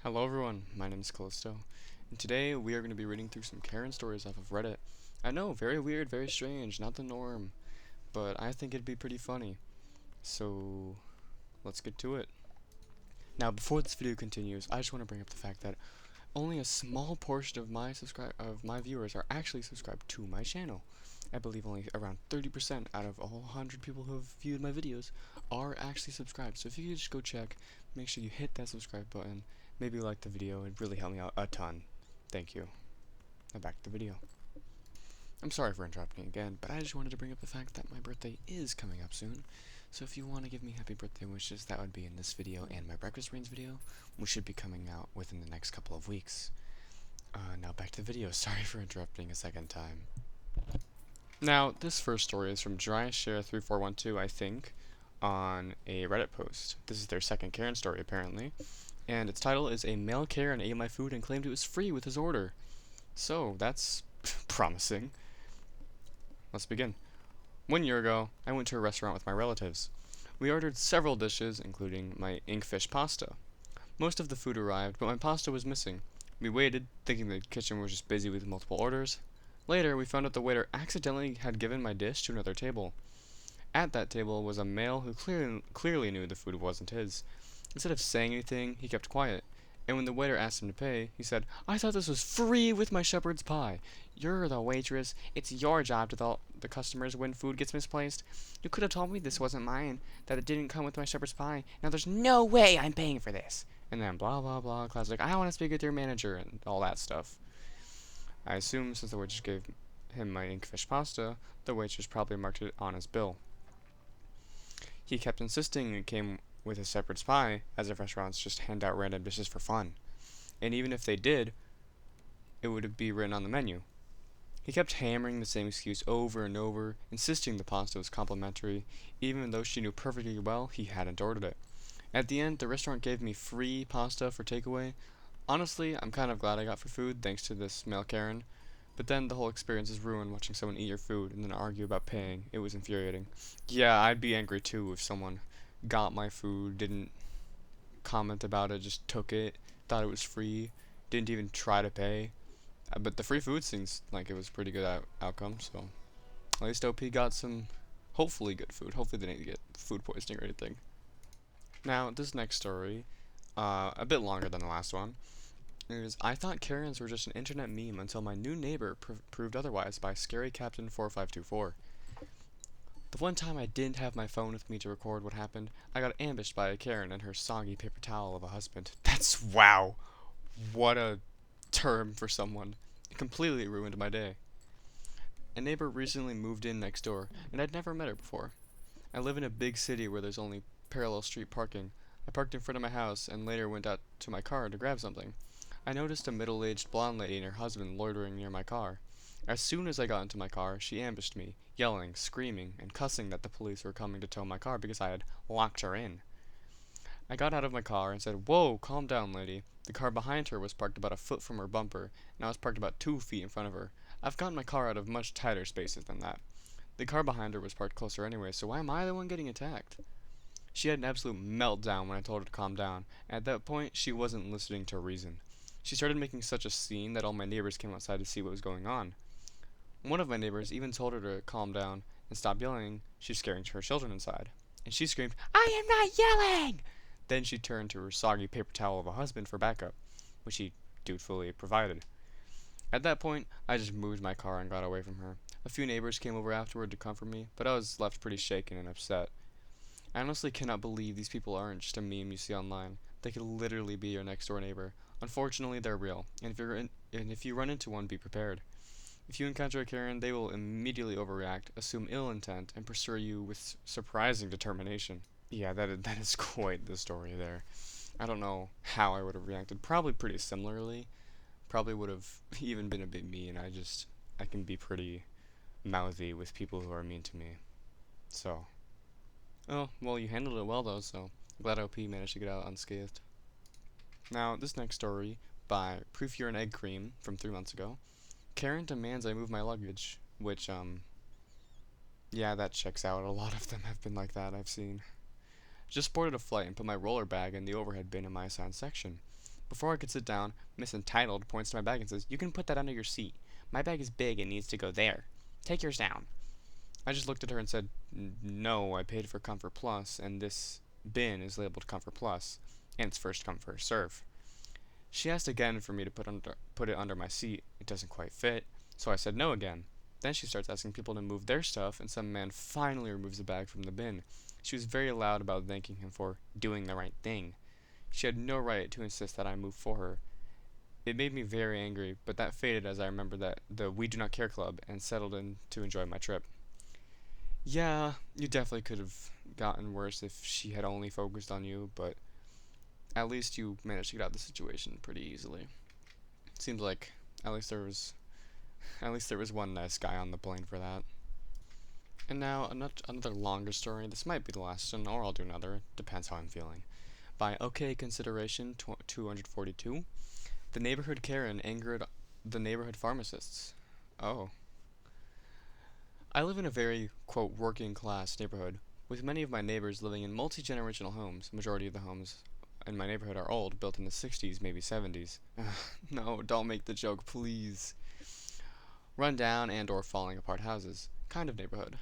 Hello everyone, my name is Callisto, and today we are going to be reading through some Karen stories off of Reddit. I know, very weird, very strange, not the norm, but I think it'd be pretty funny. So, let's get to it. Now, before this video continues, I just want to bring up the fact that only a small portion of my viewers are actually subscribed to my channel. I believe only around 30% out of all 100 people who have viewed my videos are actually subscribed. So if you could just go check, make sure you hit that subscribe button, maybe like the video, it'd really help me out a ton. Thank you. Now back to the video. I'm sorry for interrupting again, but I just wanted to bring up the fact that my birthday is coming up soon. So if you want to give me happy birthday wishes, that would be in this video and my breakfast brains video, which should be coming out within the next couple of weeks. Now back to the video. Sorry for interrupting a second time. Now, this first story is from DryShare3412, I think, on a Reddit post. This is their second Karen story, apparently. And its title is A Male Karen Ate My Food and Claimed it was free with his order. So, that's promising. Let's begin. 1 year ago, I went to a restaurant with my relatives. We ordered several dishes, including my inkfish pasta. Most of the food arrived, but my pasta was missing. We waited, thinking the kitchen was just busy with multiple orders. Later, we found out the waiter accidentally had given my dish to another table. At that table was a male who clearly knew the food wasn't his. Instead of saying anything, he kept quiet. And when the waiter asked him to pay, he said, "I thought this was free with my shepherd's pie. You're the waitress. It's your job to tell the customers when food gets misplaced. You could have told me this wasn't mine, that it didn't come with my shepherd's pie. Now there's no way I'm paying for this." And then blah blah blah, classic, "I want to speak with your manager," and all that stuff. I assume since the waitress gave him my inkfish pasta, the waitress probably marked it on his bill. He kept insisting it came with his shepherd's pie, as if restaurants just hand out random dishes for fun. And even if they did, it would be written on the menu. He kept hammering the same excuse over and over, insisting the pasta was complimentary, even though she knew perfectly well he hadn't ordered it. At the end, the restaurant gave me free pasta for takeaway. Honestly, I'm kind of glad I got free food thanks to this male Karen, but then the whole experience is ruined watching someone eat your food and then argue about paying. It was infuriating. Yeah, I'd be angry too if someone got my food, didn't comment about it, just took it, thought it was free, didn't even try to pay. But the free food seems like it was a pretty good outcome, so at least OP got some hopefully good food. Hopefully they didn't get food poisoning or anything. Now, this next story, a bit longer than the last one, is I thought Karens were just an internet meme until my new neighbor proved otherwise by Scary Captain 4524. The one time I didn't have my phone with me to record what happened, I got ambushed by a Karen and her soggy paper towel of a husband. That's wow! What a term for someone. It completely ruined my day. A neighbor recently moved in next door, and I'd never met her before. I live in a big city where there's only parallel street parking. I parked in front of my house and later went out to my car to grab something. I noticed a middle-aged blonde lady and her husband loitering near my car. As soon as I got into my car, she ambushed me, yelling, screaming, and cussing that the police were coming to tow my car because I had locked her in. I got out of my car and said, "Whoa, calm down, lady." The car behind her was parked about a foot from her bumper, and I was parked about 2 feet in front of her. I've gotten my car out of much tighter spaces than that. The car behind her was parked closer anyway, so why am I the one getting attacked? She had an absolute meltdown when I told her to calm down. At that point, she wasn't listening to reason. She started making such a scene that all my neighbors came outside to see what was going on. One of my neighbors even told her to calm down and stop yelling. She's scaring her children inside. And she screamed, "I am not yelling!" Then she turned to her soggy paper towel of a husband for backup, which he dutifully provided. At that point, I just moved my car and got away from her. A few neighbors came over afterward to comfort me, but I was left pretty shaken and upset. I honestly cannot believe these people aren't just a meme you see online. They could literally be your next door neighbor. Unfortunately, they're real, and if you run into one, be prepared. If you encounter a Karen, they will immediately overreact, assume ill intent, and pursue you with surprising determination. Yeah, that is quite the story there. I don't know how I would have reacted. Probably pretty similarly. Probably would have even been a bit mean. I can be pretty mouthy with people who are mean to me. So, oh, well, you handled it well though, so I'm glad OP managed to get out unscathed. Now, this next story by Proof You're an Egg Cream from 3 months ago. Karen demands I move my luggage, which, yeah, that checks out. A lot of them have been like that, I've seen. Just boarded a flight and put my roller bag in the overhead bin in my assigned section. Before I could sit down, Miss Entitled points to my bag and says, "You can put that under your seat. My bag is big and needs to go there. Take yours down." I just looked at her and said, "No, I paid for Comfort Plus, and this bin is labeled Comfort Plus, and it's first come, first serve." She asked again for me to put it under my seat. It doesn't quite fit, so I said no again. Then she starts asking people to move their stuff, and some man finally removes the bag from the bin. She was very loud about thanking him for doing the right thing. She had no right to insist that I move for her. It made me very angry, but that faded as I remembered that the We Do Not Care Club and settled in to enjoy my trip. Yeah, you definitely could have gotten worse if she had only focused on you, but at least you managed to get out of the situation pretty easily. Seems like at least there was at least there was one nice guy on the plane for that. And now another longer story. This might be the last one, or I'll do another. Depends how I'm feeling. By OK Consideration 242, the neighborhood Karen angered the neighborhood pharmacists. Oh. I live in a very, quote, working class neighborhood, with many of my neighbors living in multi generational homes. Majority of the homes in my neighborhood are old, built in the 60s, maybe 70s. No, don't make the joke, please. Run down and or falling apart houses. Kind of neighborhood.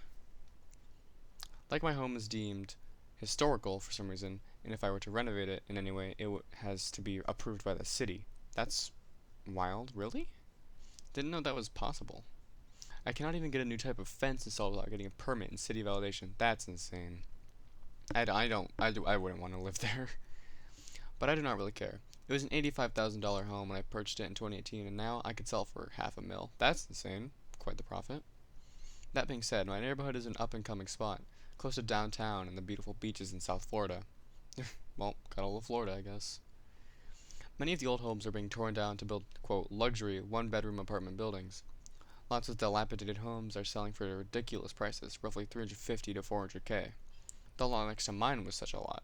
Like my home is deemed historical for some reason, and if I were to renovate it in any way, it has to be approved by the city. That's wild, really? Didn't know that was possible. I cannot even get a new type of fence installed without getting a permit and city validation. That's insane. I wouldn't want to live there. But I do not really care. It was an $85,000 home when I purchased it in 2018, and now I could sell for $500,000. That's insane. Quite the profit. That being said, my neighborhood is an up-and-coming spot, close to downtown and the beautiful beaches in South Florida. Well, gotta love Florida, I guess. Many of the old homes are being torn down to build, quote, luxury one-bedroom apartment buildings. Lots of dilapidated homes are selling for ridiculous prices, roughly 350 to 400K. The lot next to mine was such a lot.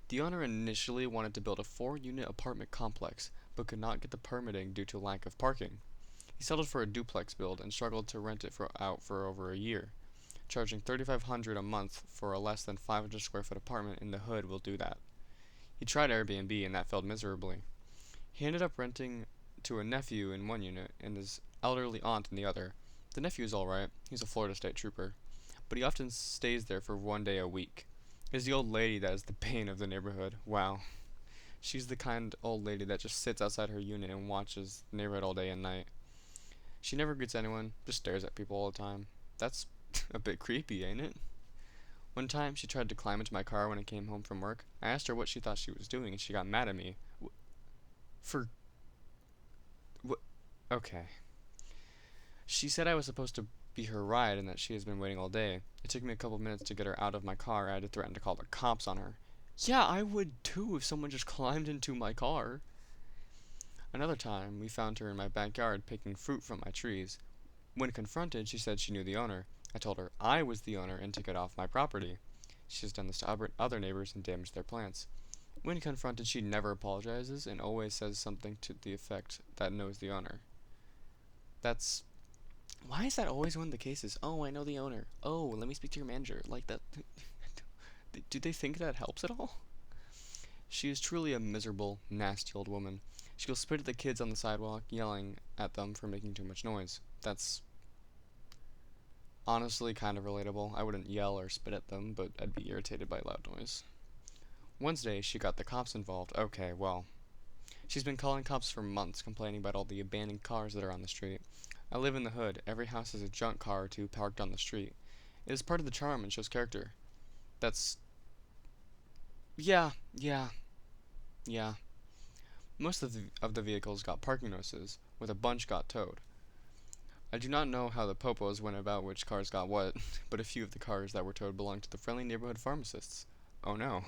The owner initially wanted to build a 4-unit apartment complex, but could not get the permitting due to lack of parking. He settled for a duplex build and struggled to rent it out for over a year. Charging $3,500 a month for a less than 500 square foot apartment in the hood will do that. He tried Airbnb and that failed miserably. He ended up renting to a nephew in one unit and his elderly aunt in the other. The nephew is alright, he's a Florida State Trooper, but he often stays there for one day a week. It is the old lady that is the bane of the neighborhood. Wow. She's the kind old lady that just sits outside her unit and watches the neighborhood all day and night. She never greets anyone, just stares at people all the time. That's a bit creepy, ain't it? One time, she tried to climb into my car when I came home from work. I asked her what she thought she was doing, and she got mad at me. For... What? Okay. She said I was supposed to be her ride and that she has been waiting all day. It took me a couple minutes to get her out of my car. I had to threaten to call the cops on her. Yeah, I would too if someone just climbed into my car. Another time, we found her in my backyard picking fruit from my trees. When confronted, she said she knew the owner. I told her I was the owner and to get off my property. She has done this to other neighbors and damaged their plants. When confronted, she never apologizes and always says something to the effect that knows the owner. That's... Why is that always one of the cases? Oh, I know the owner. Oh, let me speak to your manager. Like that... Do they think that helps at all? She is truly a miserable, nasty old woman. She will spit at the kids on the sidewalk, yelling at them for making too much noise. That's honestly kind of relatable. I wouldn't yell or spit at them, but I'd be irritated by loud noise. Wednesday, she got the cops involved. Okay, well. She's been calling cops for months, complaining about all the abandoned cars that are on the street. I live in the hood. Every house has a junk car or two parked on the street. It is part of the charm and shows character. That's... Yeah. Most of the vehicles got parking notices, with a bunch got towed. I do not know how the popos went about which cars got what, but a few of the cars that were towed belonged to the friendly neighborhood pharmacists. Oh no.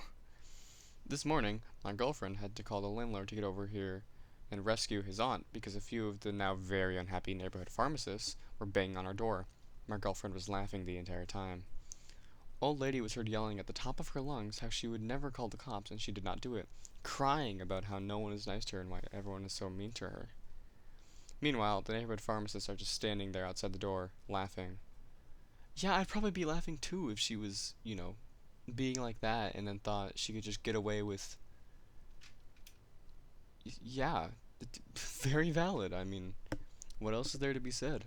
This morning, my girlfriend had to call the landlord to get over here and rescue his aunt because a few of the now very unhappy neighborhood pharmacists were banging on our door. My girlfriend was laughing the entire time. Old lady was heard yelling at the top of her lungs how she would never call the cops and she did not do it, crying about how no one is nice to her and why everyone is so mean to her. Meanwhile, the neighborhood pharmacists are just standing there outside the door, laughing. Yeah, I'd probably be laughing too if she was, being like that and then thought she could just get away with, yeah, very valid. I mean, what else is there to be said?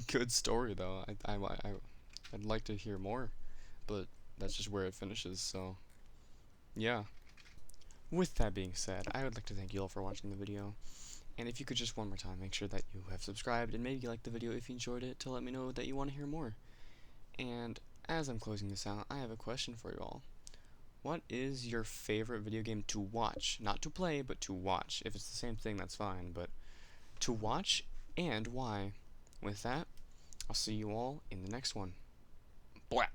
Good story though. I'd like to hear more, but that's just where it finishes. So yeah. With that being said, I would like to thank you all for watching the video. And if you could just one more time make sure that you have subscribed and maybe like the video if you enjoyed it to let me know that you want to hear more. And as I'm closing this out, I have a question for you all. What is your favorite video game to watch? Not to play, but to watch. If it's the same thing, that's fine, but to watch and why? With that, I'll see you all in the next one. Blah!